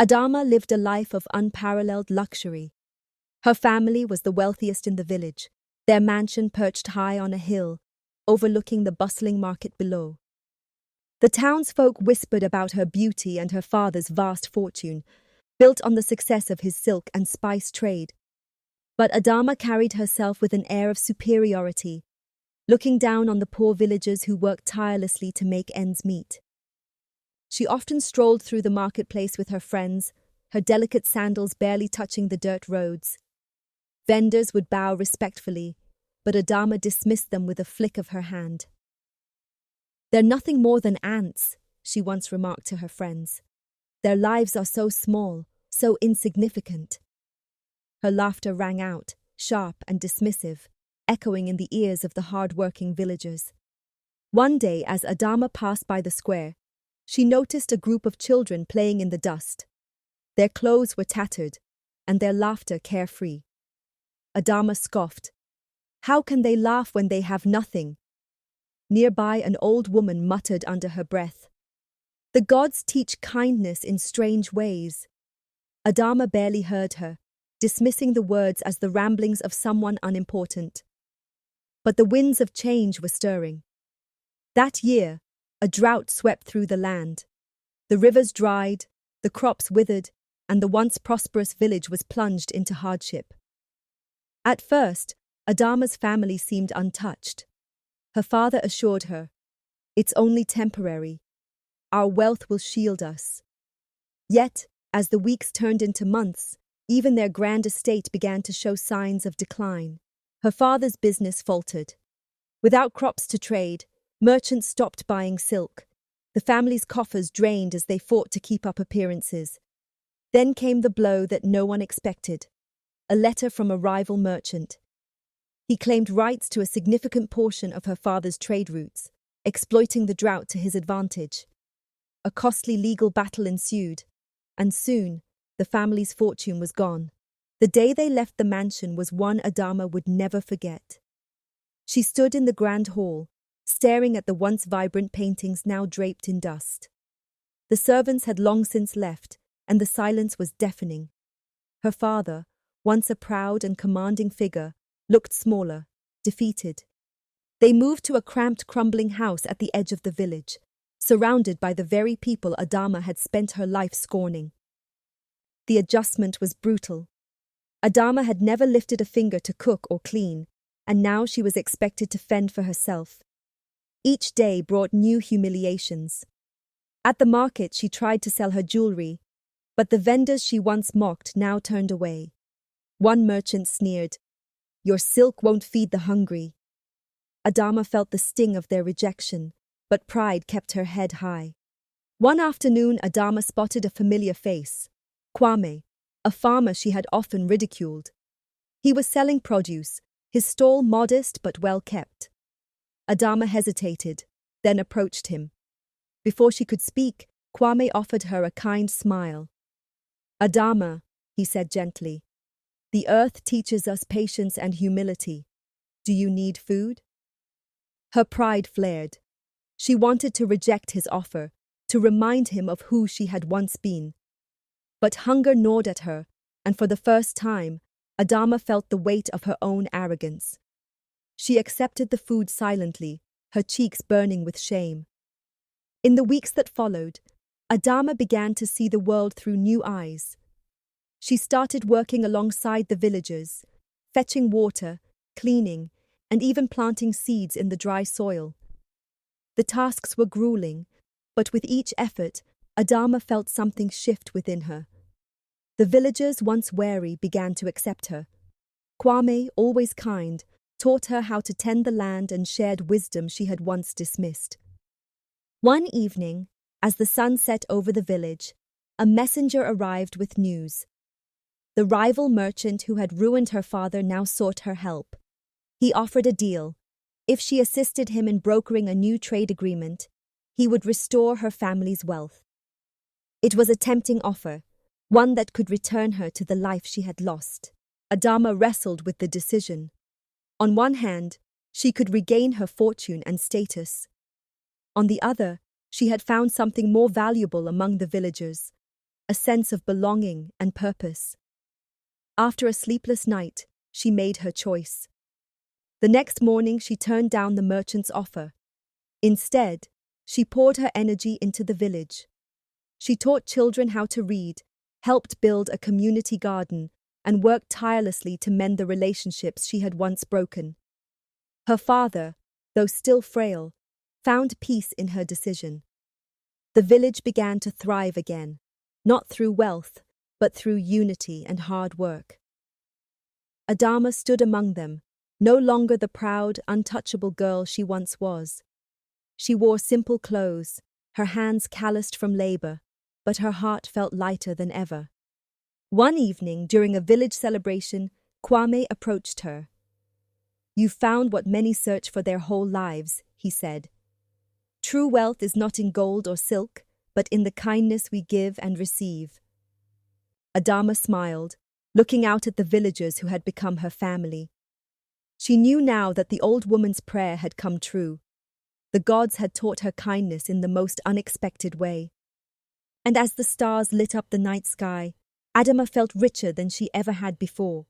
Adama lived a life of unparalleled luxury. Her family was the wealthiest in the village, their mansion perched high on a hill, overlooking the bustling market below. The townsfolk whispered about her beauty and her father's vast fortune, built on the success of his silk and spice trade. But Adama carried herself with an air of superiority, looking down on the poor villagers who worked tirelessly to make ends meet. She often strolled through the marketplace with her friends, her delicate sandals barely touching the dirt roads. Vendors would bow respectfully, but Adama dismissed them with a flick of her hand. "They're nothing more than ants," she once remarked to her friends. "Their lives are so small, so insignificant." Her laughter rang out, sharp and dismissive, echoing in the ears of the hard-working villagers. One day, as Adama passed by the square, she noticed a group of children playing in the dust. Their clothes were tattered, and their laughter carefree. Adama scoffed. "How can they laugh when they have nothing?" Nearby, an old woman muttered under her breath, "The gods teach kindness in strange ways." Adama barely heard her, dismissing the words as the ramblings of someone unimportant. But the winds of change were stirring. That year, a drought swept through the land. The rivers dried, the crops withered, and the once prosperous village was plunged into hardship. At first, Adama's family seemed untouched. Her father assured her, "It's only temporary. Our wealth will shield us." Yet, as the weeks turned into months, even their grand estate began to show signs of decline. Her father's business faltered. Without crops to trade, merchants stopped buying silk. The family's coffers drained as they fought to keep up appearances. Then came the blow that no one expected: a letter from a rival merchant. He claimed rights to a significant portion of her father's trade routes, exploiting the drought to his advantage. A costly legal battle ensued, and soon the family's fortune was gone. The day they left the mansion was one Adama would never forget. She stood in the grand hall, staring at the once vibrant paintings now draped in dust. The servants had long since left, and the silence was deafening. Her father, once a proud and commanding figure, looked smaller, defeated. They moved to a cramped, crumbling house at the edge of the village, surrounded by the very people Adama had spent her life scorning. The adjustment was brutal. Adama had never lifted a finger to cook or clean, and now she was expected to fend for herself. Each day brought new humiliations. At the market, she tried to sell her jewelry, but the vendors she once mocked now turned away. One merchant sneered, "Your silk won't feed the hungry." Adama felt the sting of their rejection, but pride kept her head high. One afternoon, Adama spotted a familiar face: Kwame, a farmer she had often ridiculed. He was selling produce, his stall modest but well kept. Adama hesitated, then approached him. Before she could speak, Kwame offered her a kind smile. "Adama," he said gently, "the earth teaches us patience and humility. Do you need food?" Her pride flared. She wanted to reject his offer, to remind him of who she had once been. But hunger gnawed at her, and for the first time, Adama felt the weight of her own arrogance. She accepted the food silently, her cheeks burning with shame. In the weeks that followed, Adama began to see the world through new eyes. She started working alongside the villagers, fetching water, cleaning, and even planting seeds in the dry soil. The tasks were grueling, but with each effort, Adama felt something shift within her. The villagers, once wary, began to accept her. Kwame, always kind, taught her how to tend the land and shared wisdom she had once dismissed. One evening, as the sun set over the village, a messenger arrived with news. The rival merchant who had ruined her father now sought her help. He offered a deal. If she assisted him in brokering a new trade agreement, he would restore her family's wealth. It was a tempting offer, one that could return her to the life she had lost. Adama wrestled with the decision. On one hand, she could regain her fortune and status. On the other, she had found something more valuable among the villagers: a sense of belonging and purpose. After a sleepless night, she made her choice. The next morning, she turned down the merchant's offer. Instead, she poured her energy into the village. She taught children how to read, helped build a community garden, and worked tirelessly to mend the relationships she had once broken. Her father, though still frail, found peace in her decision. The village began to thrive again, not through wealth, but through unity and hard work. Adama stood among them, no longer the proud, untouchable girl she once was. She wore simple clothes, her hands calloused from labor, but her heart felt lighter than ever. One evening, during a village celebration, Kwame approached her. "You've found what many search for their whole lives," he said. "True wealth is not in gold or silk, but in the kindness we give and receive." Adama smiled, looking out at the villagers who had become her family. She knew now that the old woman's prayer had come true. The gods had taught her kindness in the most unexpected way. And as the stars lit up the night sky, Adama felt richer than she ever had before.